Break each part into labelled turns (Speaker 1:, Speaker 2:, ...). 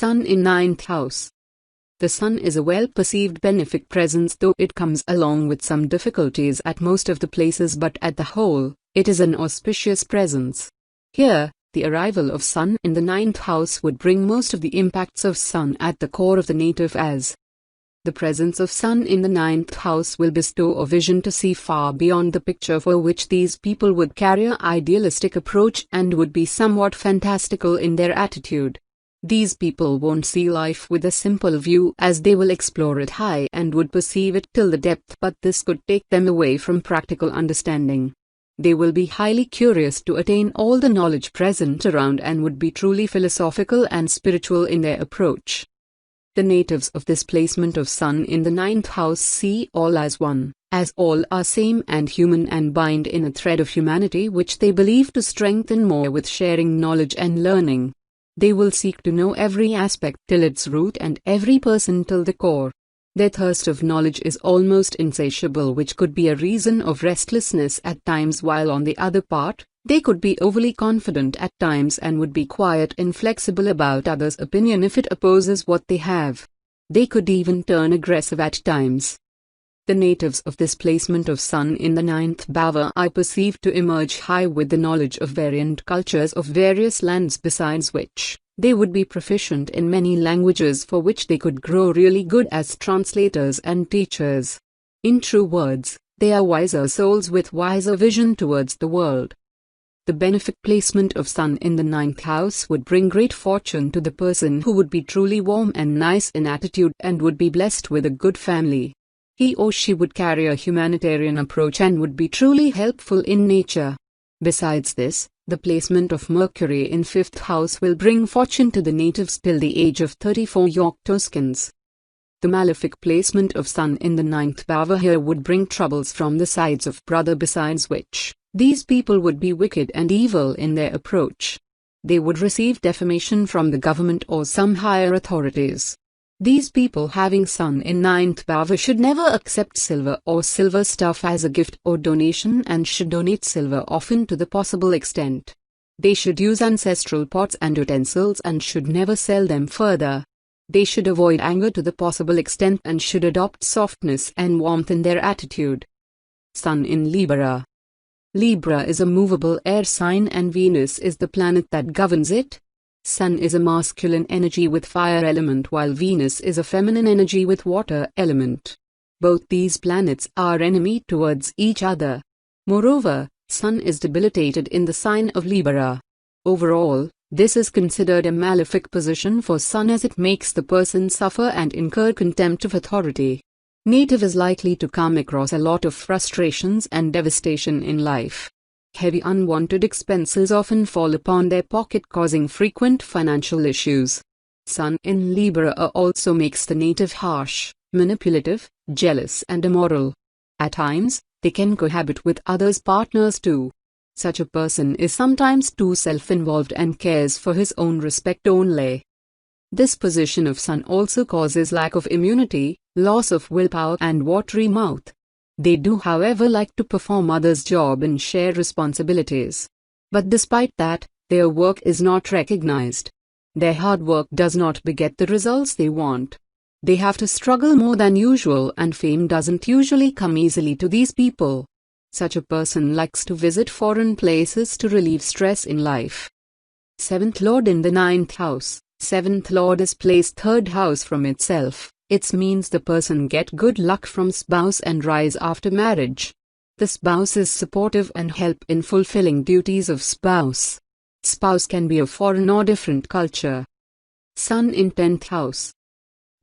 Speaker 1: Sun in 9th house. The Sun is a well-perceived benefic presence, though it comes along with some difficulties at most of the places, but at the whole, it is an auspicious presence. Here, the arrival of Sun in the 9th house would bring most of the impacts of Sun at the core of the native, as the presence of Sun in the 9th house will bestow a vision to see far beyond the picture, for which these people would carry an idealistic approach and would be somewhat fantastical in their attitude. These people won't see life with a simple view, as they will explore it high and would perceive it till the depth, but this could take them away from practical understanding. They will be highly curious to attain all the knowledge present around and would be truly philosophical and spiritual in their approach. The natives of this placement of Sun in the 9th house see all as one, as all are same and human, and bind in a thread of humanity which they believe to strengthen more with sharing knowledge and learning. They will seek to know every aspect till its root and every person till the core. Their thirst of knowledge is almost insatiable, which could be a reason of restlessness at times, while on the other part, they could be overly confident at times and would be quiet, inflexible about others' opinion if it opposes what they have. They could even turn aggressive at times. The natives of this placement of Sun in the 9th bhava are perceived to emerge high with the knowledge of variant cultures of various lands, besides which, they would be proficient in many languages, for which they could grow really good as translators and teachers. In true words, they are wiser souls with wiser vision towards the world. The benefic placement of Sun in the 9th house would bring great fortune to the person who would be truly warm and nice in attitude and would be blessed with a good family. He or she would carry a humanitarian approach and would be truly helpful in nature. Besides this, the placement of Mercury in 5th house will bring fortune to the natives till the age of 34 Octoskins. The malefic placement of Sun in the 9th bhava here would bring troubles from the sides of brother, besides which, these people would be wicked and evil in their approach. They would receive defamation from the government or some higher authorities. These people having Sun in 9th bhava should never accept silver or silver stuff as a gift or donation, and should donate silver often to the possible extent. They should use ancestral pots and utensils and should never sell them further. They should avoid anger to the possible extent and should adopt softness and warmth in their attitude. Sun in Libra. Libra is a movable air sign and Venus is the planet that governs it. Sun is a masculine energy with fire element, while Venus is a feminine energy with water element. Both these planets are enemy towards each other. Moreover, Sun is debilitated in the sign of Libra. Overall, this is considered a malefic position for Sun, as it makes the person suffer and incur contempt of authority. Native is likely to come across a lot of frustrations and devastation in life. Heavy unwanted expenses often fall upon their pocket, causing frequent financial issues. Sun in Libra also makes the native harsh, manipulative, jealous and immoral. At times, they can cohabit with others' partners too. Such a person is sometimes too self-involved and cares for his own respect only. This position of Sun also causes lack of immunity, loss of willpower and watery mouth. They do, however, like to perform others' job and share responsibilities. But despite that, their work is not recognized. Their hard work does not beget the results they want. They have to struggle more than usual, and fame doesn't usually come easily to these people. Such a person likes to visit foreign places to relieve stress in life. 7th Lord in the 9th house. 7th Lord is placed 3rd house from itself. It means the person get good luck from spouse and rise after marriage. The spouse is supportive and help in fulfilling duties of spouse. Spouse can be of foreign or different culture. Sun in 10th house.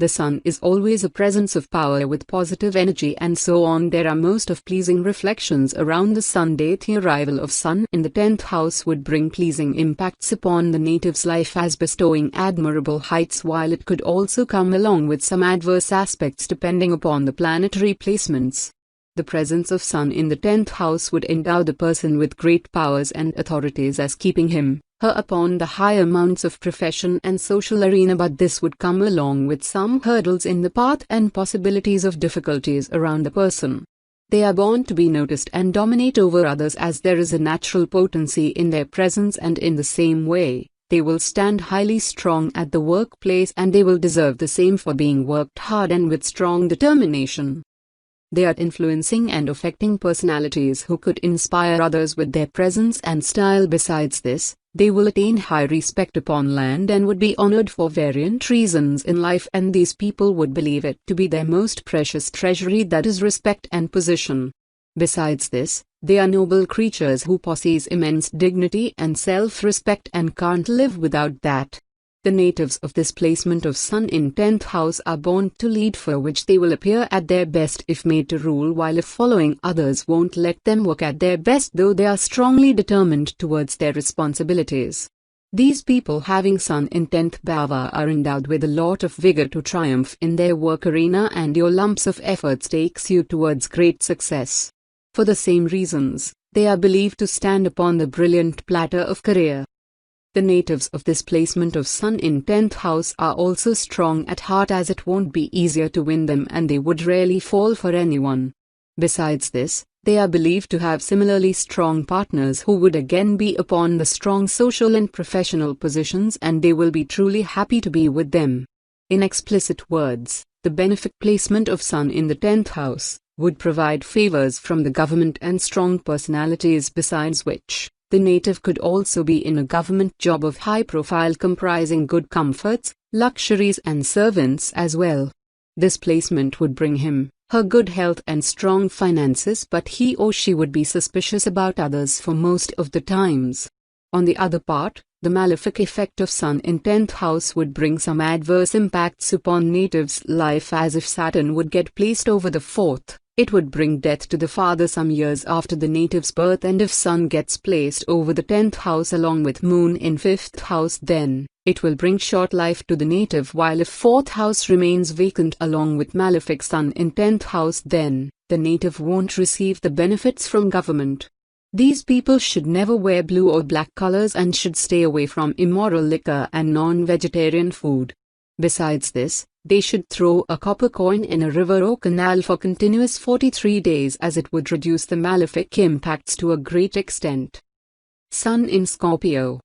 Speaker 1: The Sun is always a presence of power with positive energy, and so on. There are most of pleasing reflections around the Sun date. The arrival of Sun in the 10th house would bring pleasing impacts upon the native's life, as bestowing admirable heights, while it could also come along with some adverse aspects depending upon the planetary placements. The presence of Sun in the 10th house would endow the person with great powers and authorities, as keeping him, her upon the higher mounts of profession and social arena, but this would come along with some hurdles in the path and possibilities of difficulties around the person. They are born to be noticed and dominate over others, as there is a natural potency in their presence, and in the same way, They will stand highly strong at the workplace and they will deserve the same for being worked hard and with strong determination. They are influencing and affecting personalities who could inspire others with their presence and style. Besides this, they will attain high respect upon land and would be honored for variant reasons in life, and these people would believe it to be their most precious treasury, that is respect and position. Besides this, they are noble creatures who possess immense dignity and self-respect and can't live without that. The natives of this placement of Sun in 10th house are born to lead, for which they will appear at their best if made to rule, while if following others won't let them work at their best, though they are strongly determined towards their responsibilities. These people having Sun in 10th bhava are endowed with a lot of vigor to triumph in their work arena, and your lumps of efforts takes you towards great success. For the same reasons, they are believed to stand upon the brilliant platter of career. The natives of this placement of Sun in 10th house are also strong at heart, as it won't be easier to win them and they would rarely fall for anyone. Besides this, they are believed to have similarly strong partners who would again be upon the strong social and professional positions, and they will be truly happy to be with them. In explicit words, the benefic placement of Sun in the 10th house would provide favors from the government and strong personalities, besides which, the native could also be in a government job of high profile comprising good comforts, luxuries and servants as well. This placement would bring him, her good health and strong finances, but he or she would be suspicious about others for most of the times. On the other part, the malefic effect of Sun in 10th house would bring some adverse impacts upon natives' life, as if Saturn would get placed over the 4th. It would bring death to the father some years after the native's birth, and if Sun gets placed over the 10th house along with Moon in 5th house, then it will bring short life to the native, while if 4th house remains vacant along with malefic Sun in 10th house, then the native won't receive the benefits from government. These people should never wear blue or black colors and should stay away from immoral liquor and non-vegetarian food. Besides this, they should throw a copper coin in a river or canal for continuous 43 days, as it would reduce the malefic impacts to a great extent. Sun in Scorpio.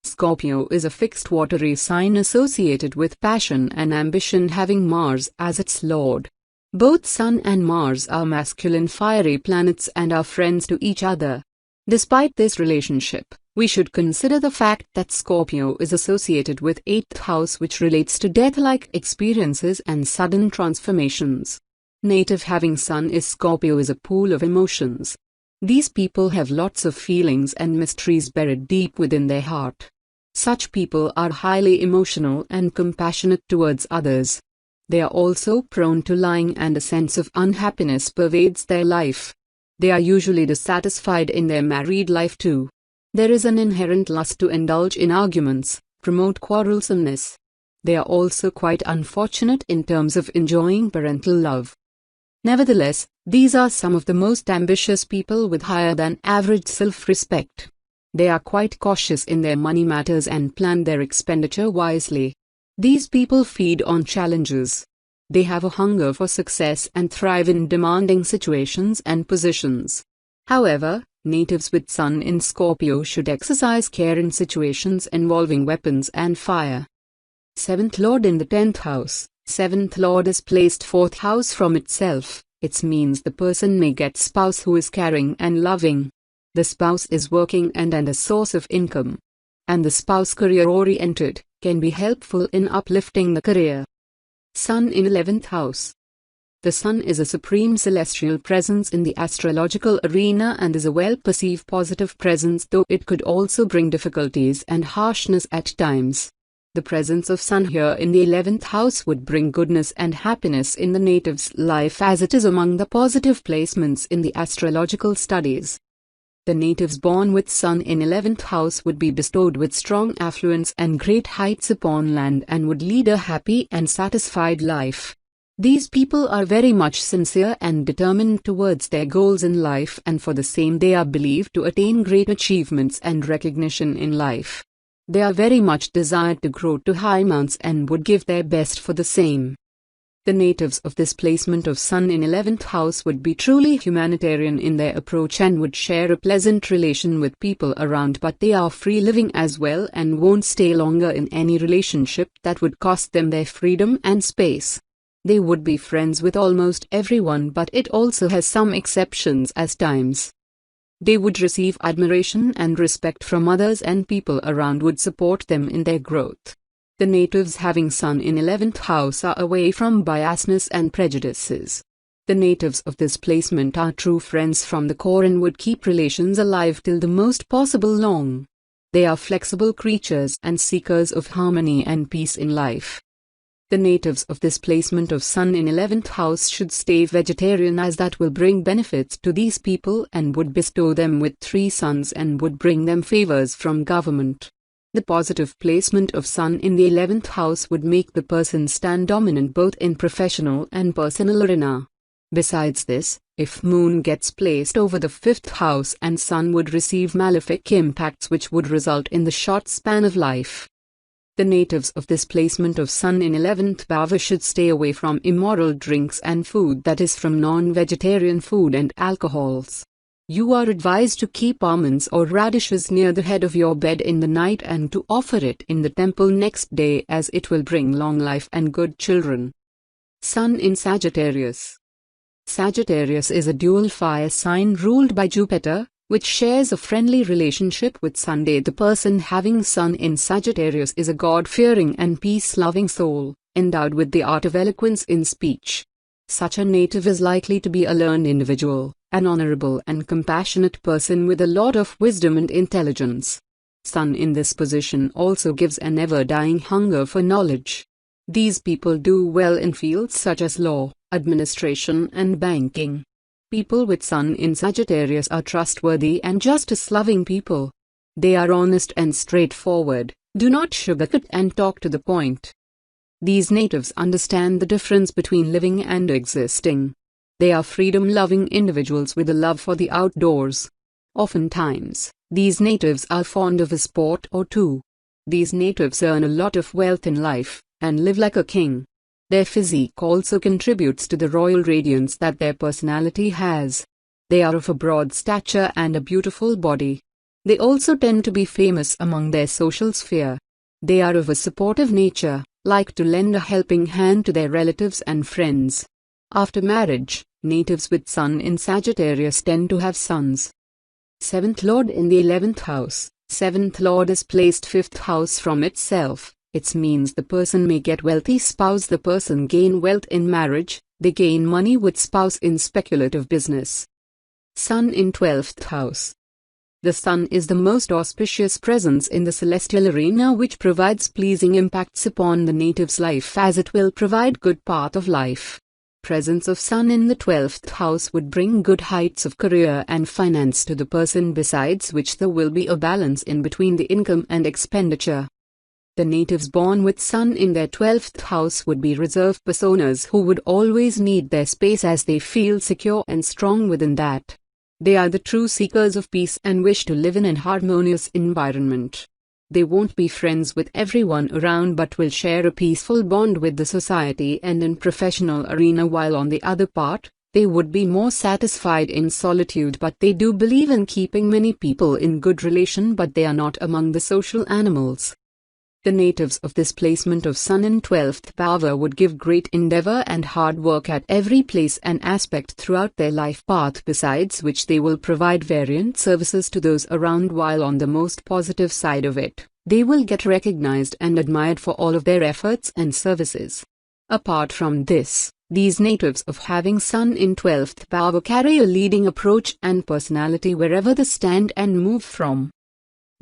Speaker 1: Scorpio is a fixed watery sign associated with passion and ambition, having Mars as its lord. Both Sun and Mars are masculine fiery planets and are friends to each other. Despite this relationship, we should consider the fact that Scorpio is associated with 8th house, which relates to death-like experiences and sudden transformations. Native having Sun is Scorpio is a pool of emotions. These people have lots of feelings and mysteries buried deep within their heart. Such people are highly emotional and compassionate towards others. They are also prone to lying, and a sense of unhappiness pervades their life. They are usually dissatisfied in their married life too. There is an inherent lust to indulge in arguments, promote quarrelsomeness. They are also quite unfortunate in terms of enjoying parental love. Nevertheless, these are some of the most ambitious people with higher than average self-respect. They are quite cautious in their money matters and plan their expenditure wisely. These people feed on challenges. They have a hunger for success and thrive in demanding situations and positions. However, natives with Sun in Scorpio should exercise care in situations involving weapons and fire. 7th Lord in the 10th house. 7th Lord is placed 4th house from itself. It means the person may get spouse who is caring and loving. The spouse is working and a source of income. And the spouse career-oriented, can be helpful in uplifting the career. Sun in 11th house. The Sun is a supreme celestial presence in the astrological arena and is a well-perceived positive presence, though it could also bring difficulties and harshness at times. The presence of Sun here in the 11th house would bring goodness and happiness in the native's life, as it is among the positive placements in the astrological studies. The natives born with Sun in 11th house would be bestowed with strong affluence and great heights upon land and would lead a happy and satisfied life. These people are very much sincere and determined towards their goals in life, and for the same they are believed to attain great achievements and recognition in life. They are very much desired to grow to high mounts and would give their best for the same. The natives of this placement of Sun in 11th house would be truly humanitarian in their approach and would share a pleasant relation with people around, but they are free living as well and won't stay longer in any relationship that would cost them their freedom and space. They would be friends with almost everyone, but it also has some exceptions as times. They would receive admiration and respect from others, and people around would support them in their growth. The natives having Sun in 11th house are away from biasness and prejudices. The natives of this placement are true friends from the core and would keep relations alive till the most possible long. They are flexible creatures and seekers of harmony and peace in life. The natives of this placement of Sun in 11th house should stay vegetarian, as that will bring benefits to these people and would bestow them with 3 sons and would bring them favors from government. The positive placement of Sun in the 11th house would make the person stand dominant both in professional and personal arena. Besides this, if Moon gets placed over the 5th house and Sun would receive malefic impacts which would result in the short span of life. The natives of this placement of Sun in 11th bhava should stay away from immoral drinks and food, that is from non-vegetarian food and alcohols. You are advised to keep almonds or radishes near the head of your bed in the night and to offer it in the temple next day, as it will bring long life and good children. Sun in Sagittarius. Sagittarius is a dual fire sign ruled by Jupiter, which shares a friendly relationship with Sunday. The person having Sun in Sagittarius is a God-fearing and peace-loving soul, endowed with the art of eloquence in speech. Such a native is likely to be a learned individual, an honorable and compassionate person with a lot of wisdom and intelligence. Sun in this position also gives an ever-dying hunger for knowledge. These people do well in fields such as law, administration and banking. People with Sun in Sagittarius are trustworthy and justice-loving people. They are honest and straightforward, do not sugarcoat and talk to the point. These natives understand the difference between living and existing. They are freedom-loving individuals with a love for the outdoors. Oftentimes, these natives are fond of a sport or two. These natives earn a lot of wealth in life, and live like a king. Their physique also contributes to the royal radiance that their personality has. They are of a broad stature and a beautiful body. They also tend to be famous among their social sphere. They are of a supportive nature, like to lend a helping hand to their relatives and friends. After marriage, natives with Sun in Sagittarius tend to have sons. 7th Lord in the 11th house. 7th Lord is placed 5th house from itself. It means the person may get wealthy spouse, the person gain wealth in marriage, they gain money with spouse in speculative business. Sun in 12th house. The Sun is the most auspicious presence in the celestial arena, which provides pleasing impacts upon the native's life, as it will provide good path of life. Presence of Sun in the 12th house would bring good heights of career and finance to the person, besides which there will be a balance in between the income and expenditure. The natives born with Sun in their 12th house would be reserved personas who would always need their space, as they feel secure and strong within that. They are the true seekers of peace and wish to live in an harmonious environment. They won't be friends with everyone around, but will share a peaceful bond with the society and in professional arena, while on the other part, they would be more satisfied in solitude. But they do believe in keeping many people in good relation, but they are not among the social animals. The natives of this placement of Sun in 12th bhava would give great endeavor and hard work at every place and aspect throughout their life path, besides which they will provide variant services to those around, while on the most positive side of it, they will get recognized and admired for all of their efforts and services. Apart from this, these natives of having Sun in 12th bhava carry a leading approach and personality wherever they stand and move from.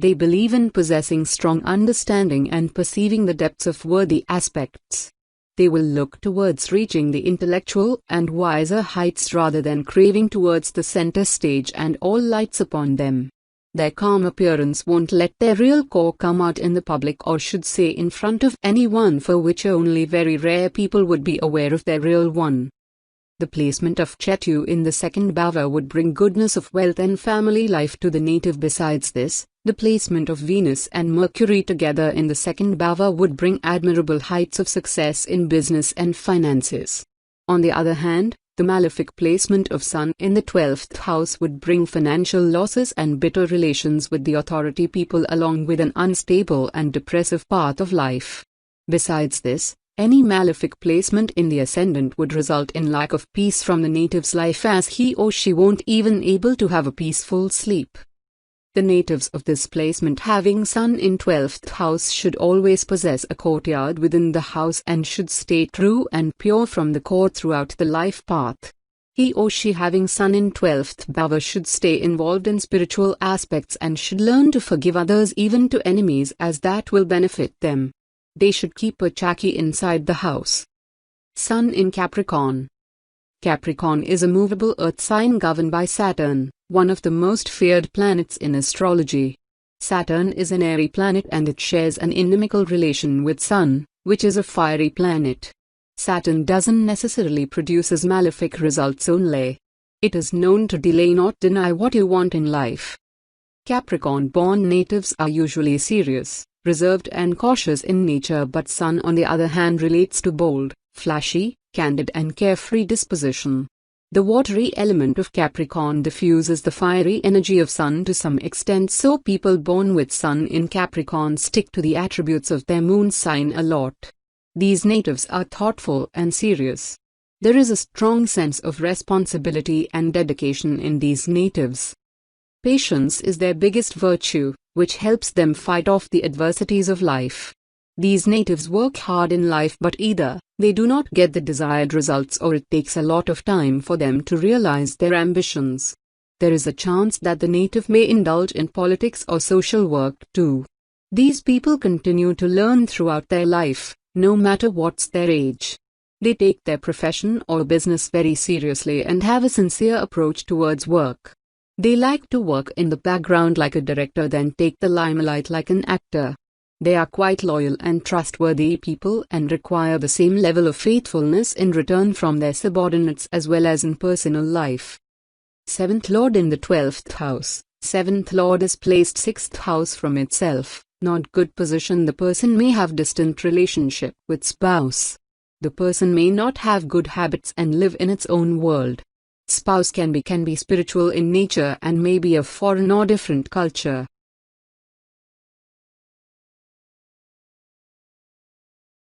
Speaker 1: They believe in possessing strong understanding and perceiving the depths of worthy aspects. They will look towards reaching the intellectual and wiser heights rather than craving towards the center stage and all lights upon them. Their calm appearance won't let their real core come out in the public, or should say in front of anyone, for which only very rare people would be aware of their real one. The placement of Ketu in the second bhava would bring goodness of wealth and family life to the native. Besides this, the placement of Venus and Mercury together in the second bhava would bring admirable heights of success in business and finances. On the other hand, the malefic placement of Sun in the 12th house would bring financial losses and bitter relations with the authority people along with an unstable and depressive path of life. Besides this, any malefic placement in the ascendant would result in lack of peace from the native's life, as he or she won't even able to have a peaceful sleep. The natives of this placement having Sun in 12th house should always possess a courtyard within the house and should stay true and pure from the core throughout the life path. He or she having Sun in 12th bhava should stay involved in spiritual aspects and should learn to forgive others, even to enemies, as that will benefit them. They should keep a chaki inside the house. Sun in Capricorn. Capricorn is a movable earth sign governed by Saturn, one of the most feared planets in astrology. Saturn is an airy planet and it shares an inimical relation with Sun, which is a fiery planet. Saturn doesn't necessarily produce malefic results only. It is known to delay, not deny what you want in life. Capricorn-born natives are usually serious, reserved and cautious in nature, but Sun on the other hand relates to bold, flashy, candid and carefree disposition. The watery element of Capricorn diffuses the fiery energy of Sun to some extent, so people born with Sun in Capricorn stick to the attributes of their moon sign a lot. These natives are thoughtful and serious. There is a strong sense of responsibility and dedication in these natives. Patience is their biggest virtue, which helps them fight off the adversities of life. These natives work hard in life, but either they do not get the desired results or it takes a lot of time for them to realize their ambitions. There is a chance that the native may indulge in politics or social work too. These people continue to learn throughout their life, no matter what's their age. They take their profession or business very seriously and have a sincere approach towards work. They like to work in the background like a director, then take the limelight like an actor. They are quite loyal and trustworthy people and require the same level of faithfulness in return from their subordinates as well as in personal life. 7th Lord in the 12th house. 7th Lord is placed 6th house from itself. Not good position. The person may have distant relationship with spouse. The person may not have good habits and live in its own world. Spouse can be spiritual in nature and may be of foreign or different culture.